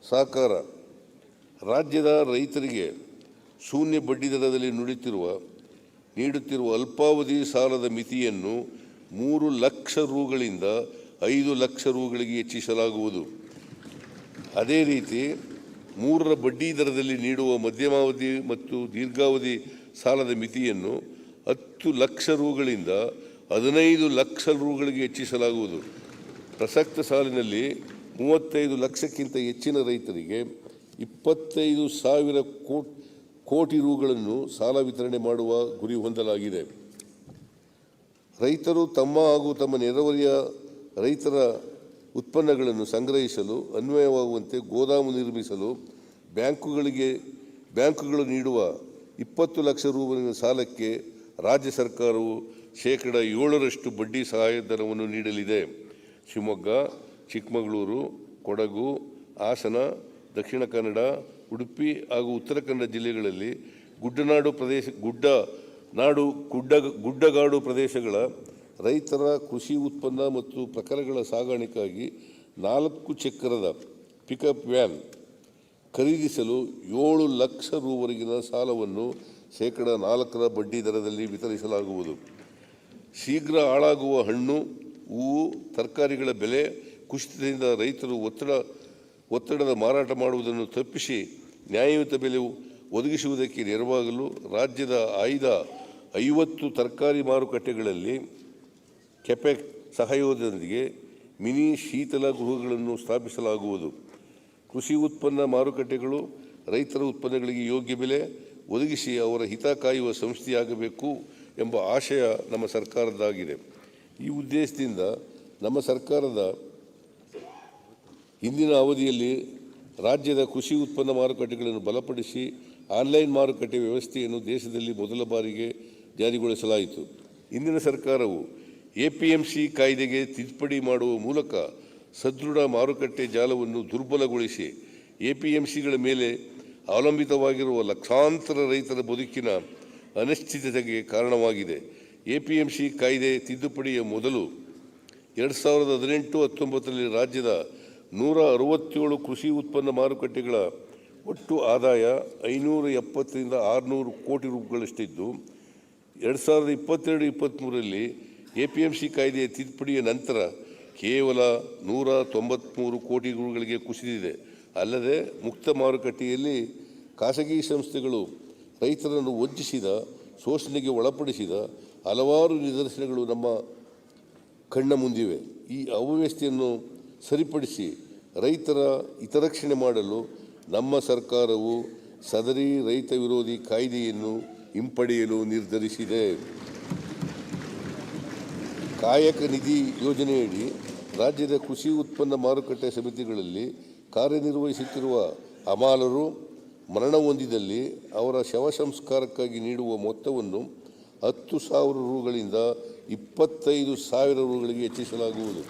ಸಹಕಾರ ರಾಜ್ಯದ ರೈತರಿಗೆ ಶೂನ್ಯ ಬಡ್ಡಿದರದಲ್ಲಿ ನೀಡುತ್ತಿರುವ ಅಲ್ಪಾವಧಿ ಸಾಲದ ಮಿತಿಯನ್ನು 3 ಲಕ್ಷ ರುಗಳಿಂದ 5 ಲಕ್ಷ ರುಗಳಿಗೆ ಹೆಚ್ಚಿಸಲಾಗುವುದು. ಅದೇ ರೀತಿ 3ರ ಬಡ್ಡಿ ದರದಲ್ಲಿ ನೀಡುವ ಮಧ್ಯಮಾವಧಿ ಮತ್ತು ದೀರ್ಘಾವಧಿ ಸಾಲದ ಮಿತಿಯನ್ನು 10 ಲಕ್ಷ ರುಗಳಿಂದ 15 ಲಕ್ಷ ರುಗಳಿಗೆ ಹೆಚ್ಚಿಸಲಾಗುವುದು. ಪ್ರಸಕ್ತ ಸಾಲಿನಲ್ಲಿ 35 ಲಕ್ಷಕ್ಕಿಂತ ಹೆಚ್ಚಿನ ರೈತರಿಗೆ 25,000 ಕೋಟಿ ರುಗಳನ್ನು ಸಾಲ ವಿತರಣೆ ಮಾಡುವ ಗುರಿ ಹೊಂದಲಾಗಿದೆ. ರೈತರು ತಮ್ಮ ಹಾಗೂ ತಮ್ಮ ನೆರೆಹೊರೆಯ ರೈತರ ಉತ್ಪನ್ನಗಳನ್ನು ಸಂಗ್ರಹಿಸಲು ಅನ್ವಯವಾಗುವಂತೆ ಗೋದಾಮು ನಿರ್ಮಿಸಲು ಬ್ಯಾಂಕುಗಳು ನೀಡುವ 20 ಲಕ್ಷ ರುವಿನ ಸಾಲಕ್ಕೆ ರಾಜ್ಯ ಸರ್ಕಾರವು 7% ಬಡ್ಡಿ ಸಹಾಯಧನವನ್ನು ನೀಡಲಿದೆ. ಶಿವಮೊಗ್ಗ, ಚಿಕ್ಕಮಗಳೂರು, ಕೊಡಗು, ಹಾಸನ, ದಕ್ಷಿಣ ಕನ್ನಡ, ಉಡುಪಿ ಹಾಗೂ ಉತ್ತರ ಕನ್ನಡ ಜಿಲ್ಲೆಗಳಲ್ಲಿ ಗುಡ್ಡಗಾಡು ಪ್ರದೇಶಗಳ ರೈತರ ಕೃಷಿ ಉತ್ಪನ್ನ ಮತ್ತು ಪ್ರಕಾರಗಳ ಸಾಗಾಣಿಕೆಗಾಗಿ 4 ಚಕ್ರದ ಪಿಕಪ್ ವ್ಯಾನ್ ಖರೀದಿಸಲು 7 ಲಕ್ಷ ರುವರೆಗಿನ ಸಾಲವನ್ನು 4% ಬಡ್ಡಿ ದರದಲ್ಲಿ ವಿತರಿಸಲಾಗುವುದು. ಶೀಘ್ರ ಹಾಳಾಗುವ ಹಣ್ಣು, ಹೂವು, ತರಕಾರಿಗಳ ಬೆಲೆ ಕುಸಿತದಿಂದ ರೈತರು ಒತ್ತಡದ ಮಾರಾಟ ಮಾಡುವುದನ್ನು ತಪ್ಪಿಸಿ ನ್ಯಾಯಯುತ ಬೆಲೆ ಒದಗಿಸುವುದಕ್ಕೆ ನೆರವಾಗಲು ರಾಜ್ಯದ ಆಯ್ದ 50 ತರಕಾರಿ ಮಾರುಕಟ್ಟೆಗಳಲ್ಲಿ ಕೆಪೆಕ್ ಸಹಯೋಗದೊಂದಿಗೆ ಮಿನಿ ಶೀತಲ ಗೃಹಗಳನ್ನು ಸ್ಥಾಪಿಸಲಾಗುವುದು. ಕೃಷಿ ಉತ್ಪನ್ನ ಮಾರುಕಟ್ಟೆಗಳು ರೈತರ ಉತ್ಪನ್ನಗಳಿಗೆ ಯೋಗ್ಯ ಬೆಲೆ ಒದಗಿಸಿ ಅವರ ಹಿತ ಕಾಯುವ ಸಂಸ್ಥೆಯಾಗಬೇಕು ಎಂಬ ಆಶಯ ನಮ್ಮ ಸರ್ಕಾರದ್ದಾಗಿದೆ. ಈ ಉದ್ದೇಶದಿಂದ ನಮ್ಮ ಸರ್ಕಾರದ ಹಿಂದಿನ ಅವಧಿಯಲ್ಲಿ ರಾಜ್ಯದ ಕೃಷಿ ಉತ್ಪನ್ನ ಮಾರುಕಟ್ಟೆಗಳನ್ನು ಬಲಪಡಿಸಿ ಆನ್ಲೈನ್ ಮಾರುಕಟ್ಟೆ ವ್ಯವಸ್ಥೆಯನ್ನು ದೇಶದಲ್ಲಿ ಮೊದಲ ಬಾರಿಗೆ ಜಾರಿಗೊಳಿಸಲಾಯಿತು. ಇಂದಿನ ಸರ್ಕಾರವು APMC ಕಾಯ್ದೆಗೆ ತಿದ್ದುಪಡಿ ಮಾಡುವ ಮೂಲಕ ಸದೃಢ ಮಾರುಕಟ್ಟೆ ಜಾಲವನ್ನು ದುರ್ಬಲಗೊಳಿಸಿ APMCಗಳ ಮೇಲೆ ಅವಲಂಬಿತವಾಗಿರುವ ಲಕ್ಷಾಂತರ ರೈತರ ಬದುಕಿನ ಅನಿಶ್ಚಿತತೆಗೆ ಕಾರಣವಾಗಿದೆ. APMC ಕಾಯ್ದೆ ತಿದ್ದುಪಡಿಯ ಮೊದಲು 2018-19ರಲ್ಲಿ ರಾಜ್ಯದ 167 ಕೃಷಿ ಉತ್ಪನ್ನ ಮಾರುಕಟ್ಟೆಗಳ ಒಟ್ಟು ಆದಾಯ 570 ರಿಂದ 600 ಕೋಟಿ ರುಗಳಷ್ಟಿದ್ದು 2022-23ರಲ್ಲಿ APMC ಕಾಯ್ದೆಯ ತಿದ್ದುಪಡಿಯ ನಂತರ ಕೇವಲ 193 ಕೋಟಿ ರುಗಳಿಗೆ ಕುಸಿದಿದೆ. ಅಲ್ಲದೆ ಮುಕ್ತ ಮಾರುಕಟ್ಟೆಯಲ್ಲಿ ಖಾಸಗಿ ಸಂಸ್ಥೆಗಳು ರೈತರನ್ನು ವಂಚಿಸಿದ, ಶೋಷಣೆಗೆ ಒಳಪಡಿಸಿದ ಹಲವಾರು ನಿದರ್ಶನಗಳು ನಮ್ಮ ಕಣ್ಣ ಮುಂದಿವೆ. ಈ ಅವ್ಯವಸ್ಥೆಯನ್ನು ಸರಿಪಡಿಸಿ ರೈತರ ಹಿತರಕ್ಷಣೆ ಮಾಡಲು ನಮ್ಮ ಸರ್ಕಾರವು ಸದರಿ ರೈತ ವಿರೋಧಿ ಕಾಯ್ದೆಯನ್ನು ಹಿಂಪಡೆಯಲು ನಿರ್ಧರಿಸಿದೆ. ಕಾಯಕ ನಿಧಿ ಯೋಜನೆಯಡಿ ರಾಜ್ಯದ ಕೃಷಿ ಉತ್ಪನ್ನ ಮಾರುಕಟ್ಟೆ ಸಮಿತಿಗಳಲ್ಲಿ ಕಾರ್ಯನಿರ್ವಹಿಸುತ್ತಿರುವ ಹಮಾಲರು ಮರಣ ಹೊಂದಿದಲ್ಲಿ ಅವರ ಶವ ಸಂಸ್ಕಾರಕ್ಕಾಗಿ ನೀಡುವ ಮೊತ್ತವನ್ನು 10,000 ರುಗಳಿಂದ 25,000 ರುಗಳಿಗೆ ಹೆಚ್ಚಿಸಲಾಗುವುದು.